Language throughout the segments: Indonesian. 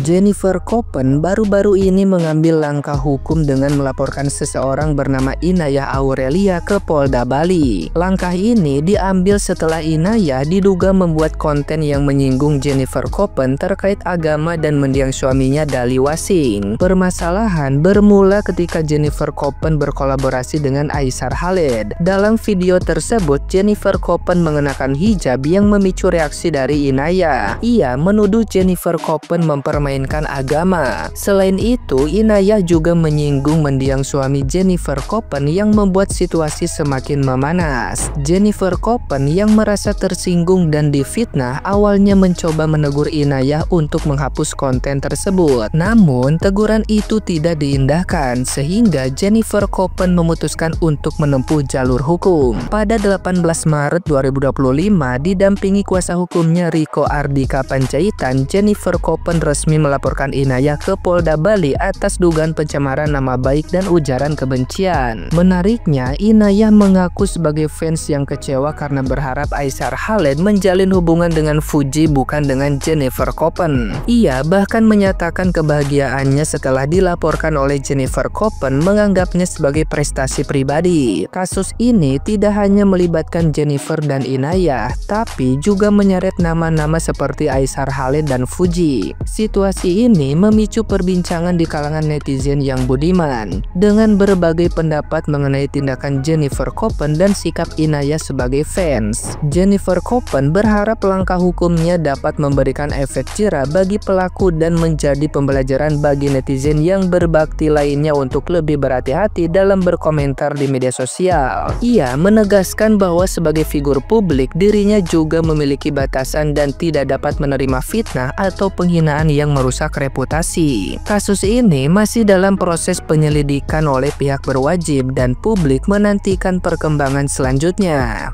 Jennifer Koppen baru-baru ini mengambil langkah hukum dengan melaporkan seseorang bernama Inayah Aurelia ke Polda Bali. Langkah ini diambil setelah Inayah diduga membuat konten yang menyinggung Jennifer Koppen terkait agama dan mendiang suaminya Dali Wasing. Permasalahan bermula ketika Jennifer Koppen berkolaborasi dengan Aisar Khalid. Dalam video tersebut, Jennifer Koppen mengenakan hijab yang memicu reaksi dari Inayah. Ia menuduh Jennifer Koppen mempermainkan agama. Selain itu, Inayah juga menyinggung mendiang suami Jennifer Koppen yang membuat situasi semakin memanas. Jennifer Koppen yang merasa tersinggung dan difitnah awalnya mencoba menegur Inayah untuk menghapus konten tersebut. Namun, teguran itu tidak diindahkan sehingga Jennifer Koppen memutuskan untuk menempuh jalur hukum. Pada 18 Maret 2025, didampingi kuasa hukumnya Riko Ardika Panjaitan, Jennifer Koppen resmi melaporkan Inayah ke Polda Bali atas dugaan pencemaran nama baik dan ujaran kebencian. Menariknya, Inayah mengaku sebagai fans yang kecewa karena berharap Aisar Khalid menjalin hubungan dengan Fuji bukan dengan Jennifer Koppen. Ia bahkan menyatakan kebahagiaannya setelah dilaporkan oleh Jennifer Koppen menganggapnya sebagai prestasi pribadi. Kasus ini tidak hanya melibatkan Jennifer dan Inayah, tapi juga menyeret nama-nama seperti Aisar Khalid dan Fuji. Situasi ini memicu perbincangan di kalangan netizen yang budiman dengan berbagai pendapat mengenai tindakan Jennifer Koppen dan sikap Inayah sebagai fans. Jennifer Koppen berharap langkah hukumnya dapat memberikan efek jera bagi pelaku dan menjadi pembelajaran bagi netizen yang berbakti lainnya untuk lebih berhati-hati dalam berkomentar di media sosial. Ia menegaskan bahwa sebagai figur publik dirinya juga memiliki batasan dan tidak dapat menerima fitnah atau penghinaan yang merusak reputasi. Kasus ini masih dalam proses penyelidikan oleh pihak berwajib dan publik menantikan perkembangan selanjutnya.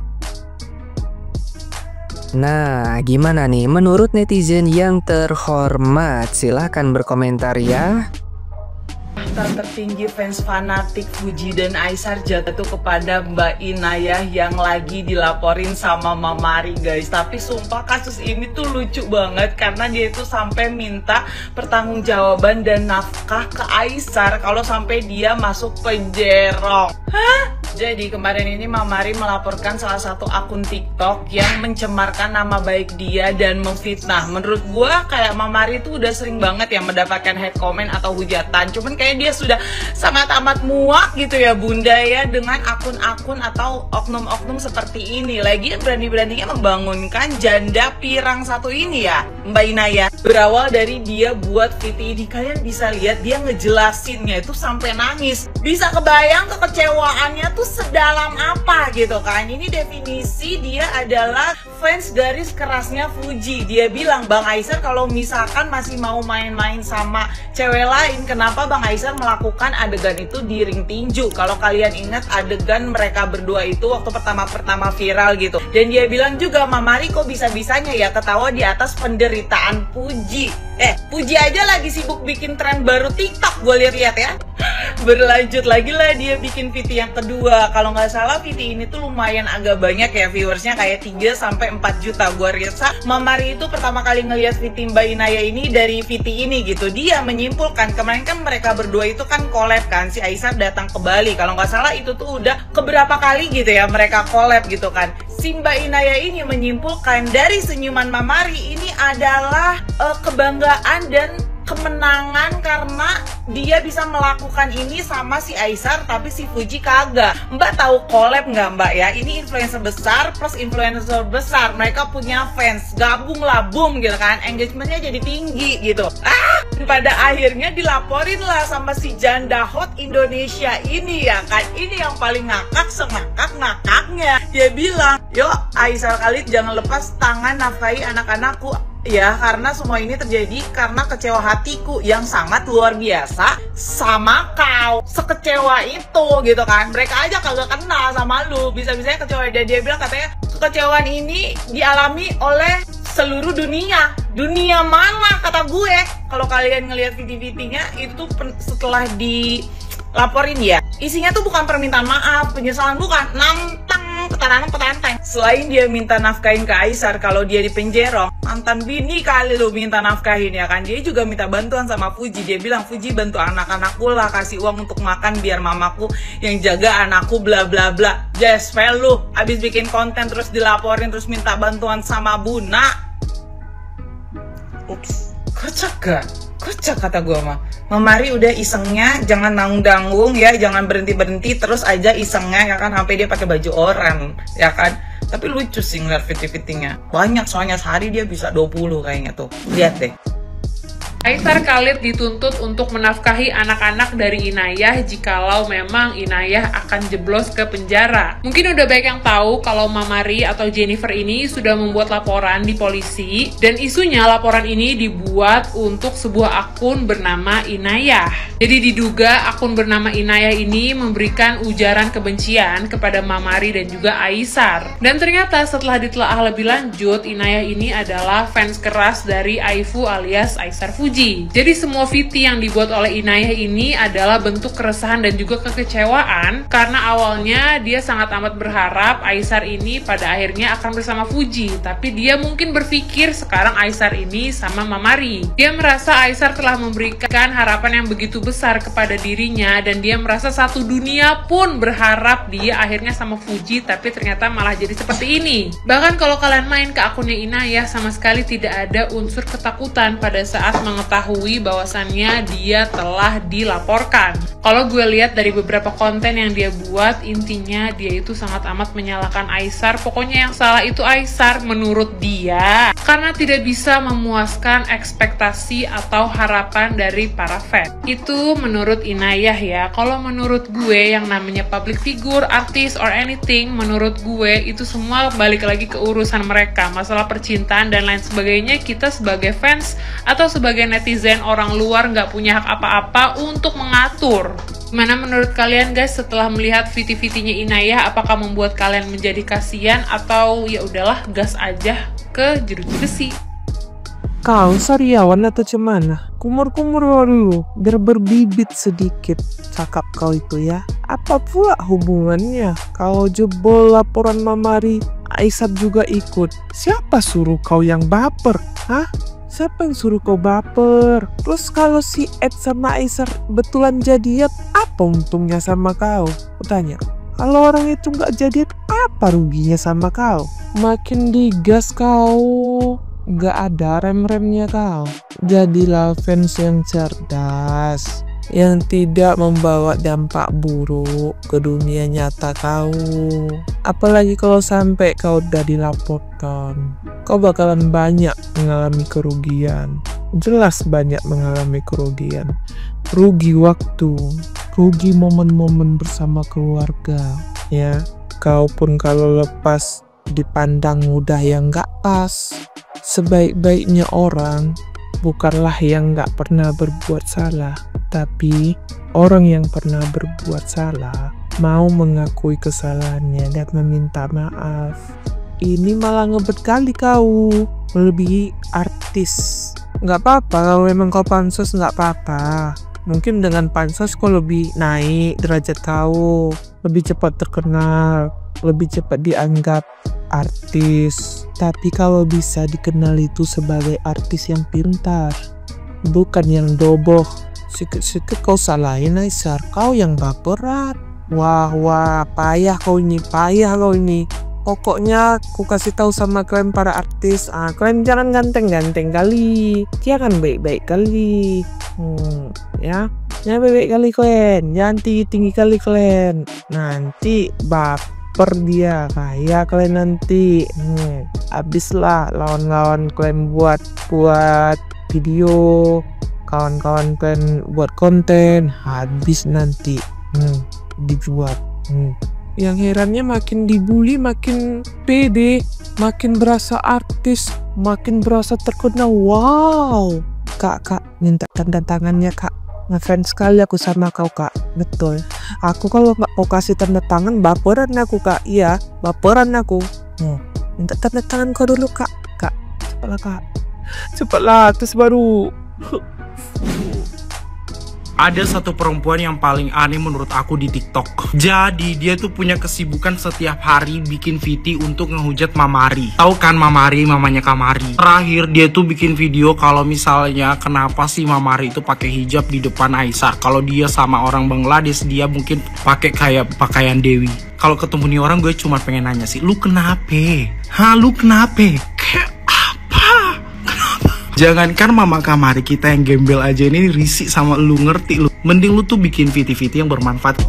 Nah, gimana nih menurut netizen yang terhormat? Silahkan berkomentar ya. Tertinggi fans fanatik Fuji dan Aisar jatuh kepada Mbak Inayah yang lagi dilaporin sama Mamari, guys. Tapi sumpah kasus ini tuh lucu banget karena dia itu sampai minta pertanggungjawaban dan nafkah ke Aisar kalau sampai dia masuk penjara. Hah? Jadi kemarin ini Mamari melaporkan salah satu akun TikTok yang mencemarkan nama baik dia dan memfitnah. Menurut gua kayak Mamari itu udah sering banget ya mendapatkan hate comment atau hujatan. Cuman kayak dia sudah sangat amat muak gitu ya bunda ya dengan akun-akun atau oknum-oknum seperti ini. Lagi berani-beraninya membangunkan janda pirang satu ini ya Mbak Inayah. Berawal dari dia buat VT ini, kalian bisa lihat dia ngejelasinnya itu sampai nangis. Bisa kebayang kekecewaannya tuh sedalam apa gitu kan. Ini definisi dia adalah fans garis kerasnya Fuji. Dia bilang, Bang Aisar kalau misalkan masih mau main-main sama cewek lain, kenapa Bang Aisar melakukan adegan itu di ring tinju? Kalau kalian ingat adegan mereka berdua itu waktu pertama-pertama viral gitu. Dan dia bilang juga, Mamari kok bisa-bisanya ya ketawa di atas penderitaan Fuji. Fuji aja lagi sibuk bikin tren baru TikTok, gue lihat ya. Berlanjut lagi lah dia bikin VT yang kedua. Kalau nggak salah VT ini tuh lumayan agak banyak ya viewersnya, kayak 3-4 juta. Gue rasa Mamari itu pertama kali ngelihat VT Mbak Inayah ini dari VT ini gitu. Dia menyimpulkan kemarin kan mereka berdua itu kan collab kan, si Aisar datang ke Bali. Kalau nggak salah itu tuh udah keberapa kali gitu ya mereka collab gitu kan. Si Mbak Inayah ini menyimpulkan dari senyuman Mamari ini adalah kebanggaan dan kemenangan karena dia bisa melakukan ini sama si Aisar tapi si Fuji kagak. Mbak tahu collab nggak Mbak ya? Ini influencer besar plus influencer besar, mereka punya fans, gabung lah boom gitu kan, engagementnya jadi tinggi gitu. Pada akhirnya dilaporin lah sama si janda hot Indonesia ini ya kan. Ini yang paling ngakak sengakak-ngakaknya. Dia bilang, yuk Aisar Khalid jangan lepas tangan nafkahi anak-anakku ya, karena semua ini terjadi karena kecewa hatiku yang sangat luar biasa sama kau. Sekecewa itu gitu kan. Mereka aja kagak kenal sama lu, bisa-bisanya kecewa. Dan dia bilang katanya kekecewaan ini dialami oleh seluruh dunia. Dunia mana kata gue? Kalau kalian ngelihat video-videonya itu setelah dilaporin ya, isinya tuh bukan permintaan maaf, penyesalan bukan, nantang tanam petanteng. Selain dia minta nafkahin ke Aisar kalau dia di penjero, mantan bini kali lu minta nafkahin ya kan. Dia juga minta bantuan sama Fuji. Dia bilang, Fuji bantu anak-anakku lah, kasih uang untuk makan biar mamaku yang jaga anakku bla bla bla. Just fail lu, abis bikin konten terus dilaporin terus minta bantuan sama Buna. Ups, kocak gak? Kocak kata gue mah. Mamari udah isengnya, jangan nanggung-nanggung ya, jangan berhenti-berhenti, terus aja isengnya ya kan, sampai dia pakai baju orang ya kan. Tapi lucu sih ngeliat fitting-fittingnya. Banyak soalnya, sehari dia bisa 20 kayaknya tuh. Lihat deh. Aisar Khalid dituntut untuk menafkahi anak-anak dari Inayah jikalau memang Inayah akan jeblos ke penjara. Mungkin udah banyak yang tahu kalau Mamari atau Jennifer ini sudah membuat laporan di polisi, dan isunya laporan ini dibuat untuk sebuah akun bernama Inayah. Jadi diduga akun bernama Inayah ini memberikan ujaran kebencian kepada Mamari dan juga Aisar. Dan ternyata setelah ditelaah lebih lanjut, Inayah ini adalah fans keras dari Aifu alias Aisar Fuji. Jadi semua VT yang dibuat oleh Inayah ini adalah bentuk keresahan dan juga kekecewaan karena awalnya dia sangat amat berharap Aisar ini pada akhirnya akan bersama Fuji, tapi dia mungkin berpikir sekarang Aisar ini sama Mamari. Dia merasa Aisar telah memberikan harapan yang begitu besar kepada dirinya dan dia merasa satu dunia pun berharap dia akhirnya sama Fuji, tapi ternyata malah jadi seperti ini. Bahkan kalau kalian main ke akunnya Inayah, sama sekali tidak ada unsur ketakutan pada saat mengetahui bahwasannya dia telah dilaporkan. Kalau gue lihat dari beberapa konten yang dia buat, intinya dia itu sangat amat menyalahkan Aisar. Pokoknya yang salah itu Aisar menurut dia, karena tidak bisa memuaskan ekspektasi atau harapan dari para fans. Itu menurut Inayah ya. Kalau menurut gue, yang namanya public figure, artis, or anything, menurut gue itu semua balik lagi ke urusan mereka. Masalah percintaan dan lain sebagainya, kita sebagai fans atau sebagai netizen orang luar nggak punya hak apa-apa untuk mengatur. Gimana menurut kalian guys setelah melihat VT-VT-nya Inayah? Apakah membuat kalian menjadi kasihan atau ya udahlah gas aja ke jeruji besi? Kau sariawan atau cemana? Kumur-kumur dulu, biar berbibit sedikit cakap kau itu ya. Apa pula hubungannya? Kalau jebol laporan Mamari, Aisar juga ikut. Siapa suruh kau yang baper? Hah? Siapa yang suruh kau baper? Terus kalau si Ed sama Aisar betulan jadian, apa untungnya sama kau? Aku tanya. Kalau orang itu nggak jadian, apa ruginya sama kau? Makin digas kau, nggak ada rem-remnya kau. Jadilah fans yang cerdas, yang tidak membawa dampak buruk ke dunia nyata kau. Apalagi kalau sampai kau udah dilaporkan, kau bakalan banyak mengalami kerugian. Jelas banyak mengalami kerugian. Rugi waktu, rugi momen-momen bersama keluarga. Ya, kau pun kalau lepas dipandang mudah yang gak pas. Sebaik-baiknya orang bukanlah yang gak pernah berbuat salah, tapi orang yang pernah berbuat salah mau mengakui kesalahannya dan meminta maaf. Ini malah ngebet kali kau melebihi artis. Nggak apa-apa kalau memang kau pansos, nggak apa-apa. Mungkin dengan pansos kau lebih naik derajat kau, lebih cepat terkenal, lebih cepat dianggap artis. Tapi kalau bisa dikenal itu sebagai artis yang pintar, bukan yang doboh. Sikit-sikit kau salahin Aisar, kau yang baperan. Wah, payah kau ini. Pokoknya aku kasih tahu sama kalian para artis, kalian jangan ganteng-ganteng kali, jangan baik-baik kali, ya, jangan baik-baik kali kalian, jangan tinggi-tinggi kali kalian, nanti baper dia kayak kalian nanti, habislah lawan-lawan kalian buat video, kawan-kawan kalian buat konten, habis nanti dibuat. Yang herannya makin dibully makin pede, makin berasa artis, makin berasa terkenal. Wow, kak minta tanda tangannya kak, ngefans sekali aku sama kau kak. Betul, aku kalau nggak mau kasih tanda tangan baperan aku kak. Iya, baperan aku. Minta tanda tangan kau dulu kak. Cepatlah kak, cepatlah terus baru. Ada satu perempuan yang paling aneh menurut aku di TikTok. Jadi dia tuh punya kesibukan setiap hari bikin VT untuk ngehujat Mamari. Tahu kan Mamari, mamanya Kamari. Terakhir dia tuh bikin video kalau misalnya kenapa sih Mamari itu pakai hijab di depan Aisyah. Kalau dia sama orang Bangladesh dia mungkin pakai kayak pakaian Dewi. Kalau ketemu nih orang gue cuma pengen nanya sih, lu kenapa? Lu kenapa? Kayak apa? Jangankan mama Kamari, kita yang gembel aja ini risih sama lu, ngerti lu. Mending lu tuh bikin VT-VT yang bermanfaat.